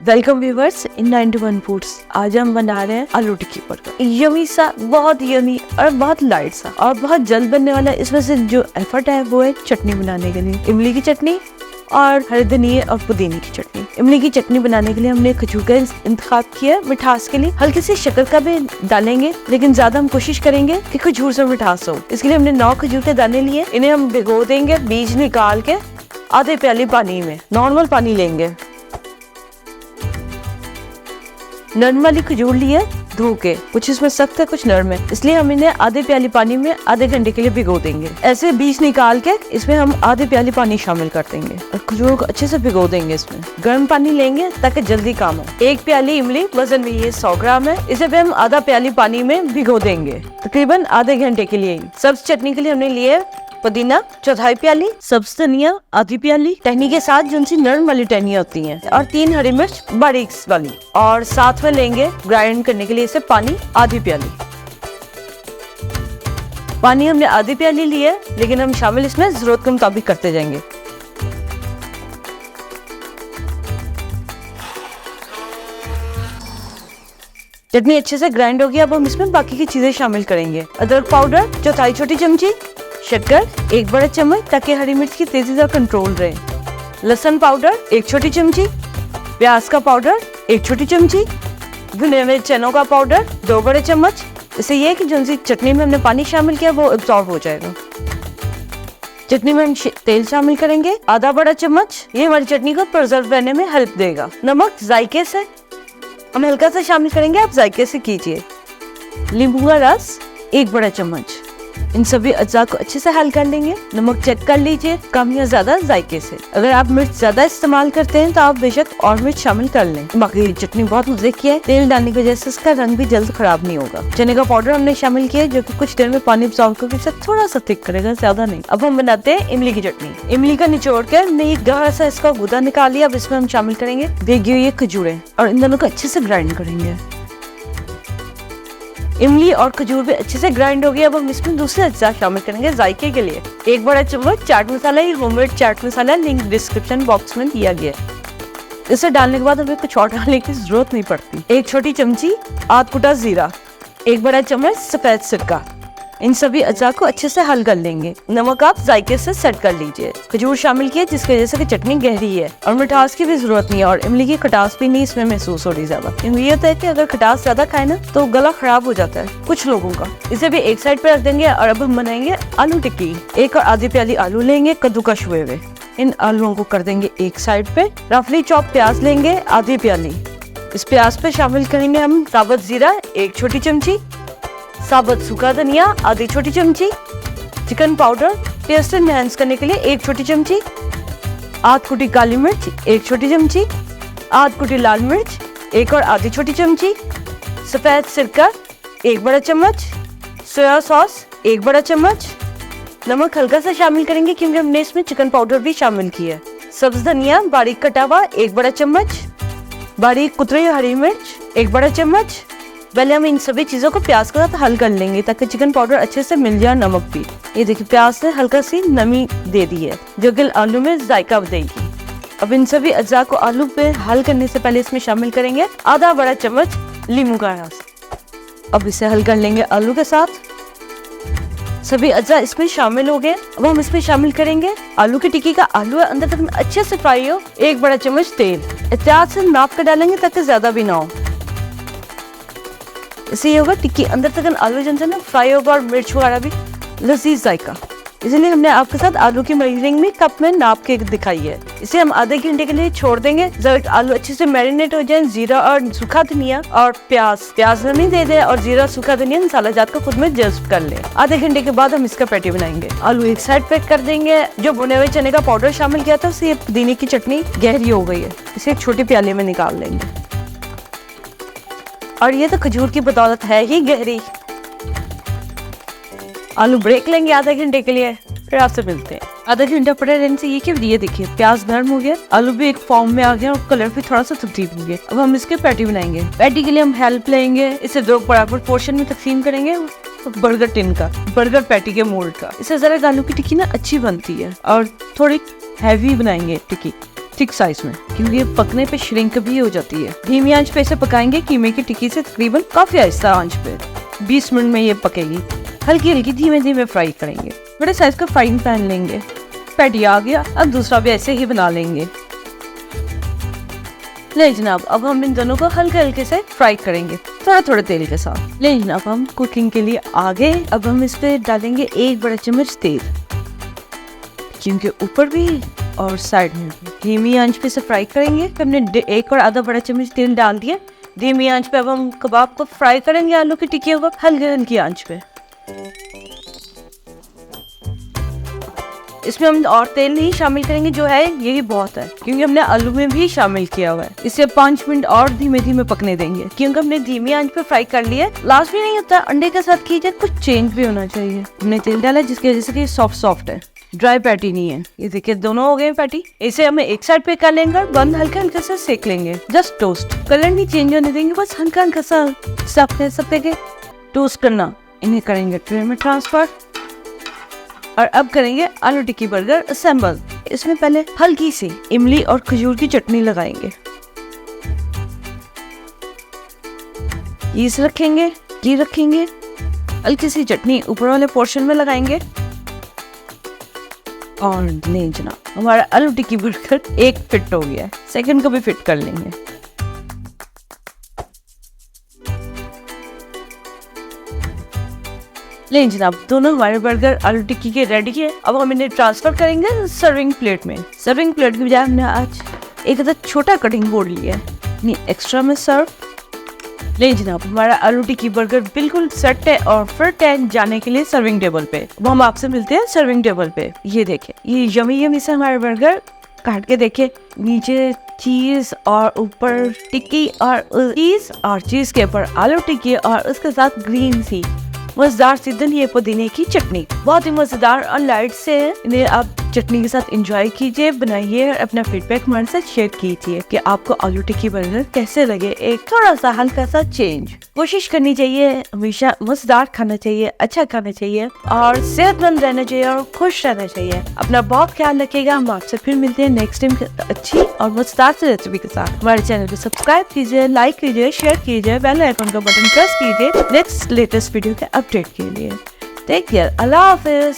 Welcome viewers इन 91 foods. आज हम बना रहे हैं आलू टिक्की बर्गर। यमी सा, बहुत यमी और बहुत लाइट सा और बहुत जल्द बनने वाला। इसमें से जो एफर्ट है वो है चटनी बनाने के लिए, इमली की चटनी और हरे धनिये और पुदीने की चटनी। इमली की चटनी बनाने के लिए हमने खजूर का इंतखाब किया। मिठास के लिए हल्की सी शक्कर का भी डालेंगे, लेकिन ज्यादा हम कोशिश करेंगे कि खजूर से मिठास हो। इसके लिए हमने 9 खजूर के दाने लिए। इन्हें हम भिगो देंगे, बीज निकाल के आधे प्याली पानी में, नॉर्मल पानी लेंगे। नरम वाली खजूर लिए धो के, कुछ इसमें सख्त है कुछ नरम है, इसलिए हम इन्हें आधे प्याली पानी में आधे घंटे के लिए भिगो देंगे। ऐसे बीज निकाल के इसमें हम आधे प्याली पानी शामिल कर देंगे और खजूर को अच्छे से भिगो देंगे। इसमें गर्म पानी लेंगे ताकि जल्दी काम हो। 1 प्याली इमली वजन में ये 100 ग्राम है, इसे भी हम आधा प्याली पानी में भिगो देंगे तकरीबन आधे घंटे के लिए। सब्ज चटनी के लिए हमने लिए पुदीना 1/4 प्याली, सब्ज धनिया आधी प्याली, टहनी के साथ जो सी नरम वाली टहनियाँ होती हैं, और 3 हरी मिर्च बारीक वाली, और साथ में लेंगे ग्राइंड करने के लिए इसे पानी आधी प्याली। पानी हमने आधी प्याली लिया, लेकिन हम शामिल इसमें जरूरत के मुताबिक करते जाएंगे। चटनी अच्छे से ग्राइंड हो गई। अब हम इसमें बाकी की चीजें शामिल करेंगे। अदरक पाउडर 1/4 छोटी चमची, शक्कर 1 बड़ा चम्मच ताकि हरी मिर्च की तेजी से कंट्रोल रहे, लहसुन पाउडर 1 छोटी चमची, प्याज का पाउडर 1 छोटी चमची, भुने हुए चनों का पाउडर 2 बड़े चम्मच। इससे ये कि जो सी चटनी में हमने पानी शामिल किया वो एब्जॉर्ब हो जाएगा। चटनी में हम तेल शामिल करेंगे आधा बड़ा चम्मच, ये हमारी चटनी को प्रिजर्व रहने में हेल्प देगा। नमक जायके से हम हल्का सा शामिल करेंगे, आप जायके से कीजिए। नींबू का रस 1 बड़ा चम्मच। इन सभी अज्जा को अच्छे से हल कर लेंगे। नमक चेक कर लीजिए, कम या ज्यादा जायके से। अगर आप मिर्च ज्यादा इस्तेमाल करते हैं तो आप बेशक और मिर्च शामिल कर लें। बाकी चटनी बहुत मजे की है। तेल डालने की वजह से इसका रंग भी जल्द खराब नहीं होगा। चने का पाउडर हमने शामिल किया, जो कि कुछ देर में पानी अब्सॉर्ब करके इसे थोड़ा सा थिक करेगा, ज्यादा नहीं। अब हम बनाते हैं इमली की चटनी। इमली का निचोड़ कर हमने गहरा सा इसका गूदा निकाल लिया। अब इसमें हम शामिल करेंगे भीगी हुई खजूरें और इन दोनों को अच्छे से ग्राइंड करेंगे। इमली और खजूर भी अच्छे से ग्राइंड हो गई। अब हम इसमें दूसरे अज्जा शामिल करेंगे जायके के लिए। 1 बड़ा चम्मच चाट मसाला, ये homemade chaat masala, link description box में दिया गया है। इसे डालने के बाद हमें कुछ और डालने की जरूरत नहीं पड़ती। 1 छोटी चमची आध कुटा जीरा, 1 बड़ा चम्मच सफेद सिरका। इन सभी अज्जा को अच्छे से हल कर लेंगे। नमक आप जायके से सेट कर लीजिए। खजूर शामिल किए, जिसकी वजह से कि चटनी गहरी है और मिठास की भी जरूरत नहीं है, और इमली की खटास भी नहीं इसमें महसूस हो रही ज्यादा। ये होता है कि अगर खटास ज्यादा खाए ना तो गला खराब हो जाता है कुछ लोगों का। इसे भी एक साइड पे रख देंगे और अब हम बनाएंगे आलू टिक्की। 1 और आधी प्याली आलू लेंगे कद्दूकस हुए हुए। इन आलूओं को कर देंगे एक साइड पे। रफली चॉप प्याज लेंगे आधी प्याली। इस प्याज पे शामिल करेंगे हम साबुत जीरा 1 छोटी चमची, साबुत सूखा धनिया आधी छोटी चमची, चिकन पाउडर टेस्ट एनहांस करने के लिए 1 छोटी चमची, आध कुटी काली मिर्च 1 छोटी चमची, आध कुटी लाल मिर्च 1 और आधी छोटी चमची, सफेद सिरका 1 बड़ा चम्मच, सोया सॉस 1 बड़ा चम्मच। नमक हल्का सा शामिल करेंगे क्योंकि हमने इसमें चिकन पाउडर भी शामिल किया है। सब्ज धनिया बारीक कटा हुआ 1 बड़ा चम्मच, बारीक कुतरी हरी मिर्च 1 बड़ा चम्मच। पहले हम इन सभी चीजों को प्याज के साथ हल कर लेंगे ताकि चिकन पाउडर अच्छे से मिल जाए। नमक भी ये देखिए प्याज ने हल्का सी नमी दे दी है जो कि आलू में जायका देगी। अब इन सभी अज्जा को आलू पे हल करने से पहले इसमें शामिल करेंगे आधा बड़ा चम्मच नींबू का रस। अब इसे हल कर लेंगे आलू के साथ। सभी अज्जा इसमें शामिल हो गए। अब हम इसमें शामिल करेंगे आलू की टिक्की का आलू है अंदर तक अच्छे से फ्राई हो। 1 बड़ा चम्मच तेल एहतियात से नाप कर डालेंगे ताकि ज्यादा भी ना हो। इससे ये होगा टिक्की अंदर तक आलू जन से ना फ्राई होगा और मिर्च वगैरह भी लजीज जायका। इसलिए हमने आपके साथ आलू की मेजरिंग में कप में नाप के दिखाई है। इसे हम आधे घंटे के लिए छोड़ देंगे जब आलू अच्छे से मैरिनेट हो जाए। जीरा और सूखा धनिया और प्याज नमी दे दे और जीरा सूखा धनिया मसाला जात को खुद में जज्ब कर ले। आधे घंटे के बाद हम इसका पैटी बनाएंगे। आलू एक साइड पे कर देंगे। जो भुने हुए चने का पाउडर शामिल किया था उससे पुदीने की चटनी गहरी हो गई है। इसे एक छोटी प्याले में निकाल लेंगे और ये तो खजूर की बदौलत है ही गहरी। आलू ब्रेक लेंगे आधे घंटे के लिए, फिर आपसे मिलते हैं। आधा घंटा पड़े रहने से ये क्या देखिए प्याज नरम हो गया, आलू भी एक फॉर्म में आ गया और कलर भी थोड़ा सा तब्दील हो गया। अब हम इसके पैटी बनाएंगे। पैटी के लिए हम हेल्प लेंगे, इसे 2 बराबर पोर्शन में तकसीम करेंगे। बर्गर टिन का, बर्गर पैटी के मोल्ड का। इससे जरा आलू की टिक्की ना अच्छी बनती है और थोड़ी हैवी बनाएंगे टिक्की। थिक साइज में, क्योंकि ये पकने पे श्रिंक भी हो जाती है। धीमी आंच पे इसे पकाएंगे कीमे की टिक्की से तकरीबन काफी आहिस्ता आंच पे। 20 मिनट में ये पकेगी। हल्की हल्की धीमे धीमे फ्राई करेंगे। बड़े साइज का फ्राइंग पैन लेंगे। पैटी आ गया, अब दूसरा भी ऐसे ही बना लेंगे। ले जनाब, अब हम इन दोनों को हल्के हल्के से फ्राई करेंगे, थोड़ा थोड़ा तेल के साथ। ले जनाब, हम कुकिंग के लिए आगे। अब हम इस पे डालेंगे 1 बड़ा चम्मच तेल, क्योंकि ऊपर भी और साइड में भी धीमी आंच पे से फ्राई करेंगे। फिर हमने 1 और आधा बड़ा चम्मच तेल डाल दिया। धीमी आंच पे अब हम कबाब को फ्राई करेंगे, आलू की टिक्कियों को हल्की हल्की आंच पे। इसमें हम और तेल नहीं शामिल करेंगे, जो है यही बहुत है, क्योंकि हमने आलू में भी शामिल किया हुआ है। इसे 5 मिनट और धीमे धीमे पकने देंगे, क्योंकि हमने धीमी आंच पे फ्राई कर लिया। लास्ट भी नहीं होता, अंडे के साथ कीजिए, कुछ चेंज भी होना चाहिए। हमने तेल डाला जिसकी वजह से सॉफ्ट सॉफ्ट है, ड्राई पैटी नहीं है। ये देखिए दोनों हो गए पैटी। इसे हमें एक साइड पे कर लेंगे और बंद हल्के हल्के से सेक लेंगे। जस्ट टोस्ट, कलर नहीं चेंज होने देंगे, बस हल्का हल्का सा आप कह सकते हैं टोस्ट करना। इन्हें करेंगे ट्रे में ट्रांसफर और अब करेंगे आलू टिक्की बर्गर असेंबल। इसमें पहले हल्की सी इमली और खजूर की चटनी लगाएंगे। चीज रखेंगे, घी रखेंगे, हल्की सी चटनी ऊपर वाले पोर्शन में लगाएंगे और ले जनाब, हमारा आलू टिक्की बर्गर एक फिट हो गया है। सेकंड को भी फिट कर लेंगे। ले जनाब, दोनों हमारे बर्गर आलू टिक्की के रेडी है। अब हम इन्हें ट्रांसफर करेंगे सर्विंग प्लेट में। सर्विंग प्लेट की बजाय हमने आज एक छोटा कटिंग बोर्ड लिया है, नहीं एक्स्ट्रा में सर्व। ले जनाब, हमारा आलू टिक्की बर्गर बिल्कुल सेट है और फिट है जाने के लिए सर्विंग टेबल पे। वो हम आपसे मिलते हैं सर्विंग टेबल पे। ये देखे, ये यमी यमी से हमारा बर्गर काट के देखे, नीचे चीज और ऊपर टिक्की और चीज के ऊपर आलू टिक्की और उसके साथ ग्रीन सी मजेदार सी धनिया पुदीने की चटनी। बहुत ही मजेदार और लाइट से है। इन्हें आप चटनी के साथ एंजॉय कीजिए, बनाइए और अपना फीडबैक हमारे साथ शेयर कीजिए कि आपको आलू टिक्की बर्गर कैसे लगे। एक थोड़ा सा हल्का सा चेंज कोशिश करनी चाहिए, हमेशा मजेदार खाना चाहिए, अच्छा खाना चाहिए और सेहतमंद रहना चाहिए और खुश रहना चाहिए। अपना बहुत ख्याल रखिएगा। हम आपसे फिर मिलते हैं नेक्स्ट टाइम अच्छी और मजेदार से रेसिपी के साथ। हमारे चैनल को सब्सक्राइब कीजिए, लाइक कीजिए, शेयर कीजिए, बेल आइकन का बटन प्रेस कीजिए नेक्स्ट लेटेस्ट वीडियो के अपडेट के लिए। टेक केयर, अल्लाह हाफिज।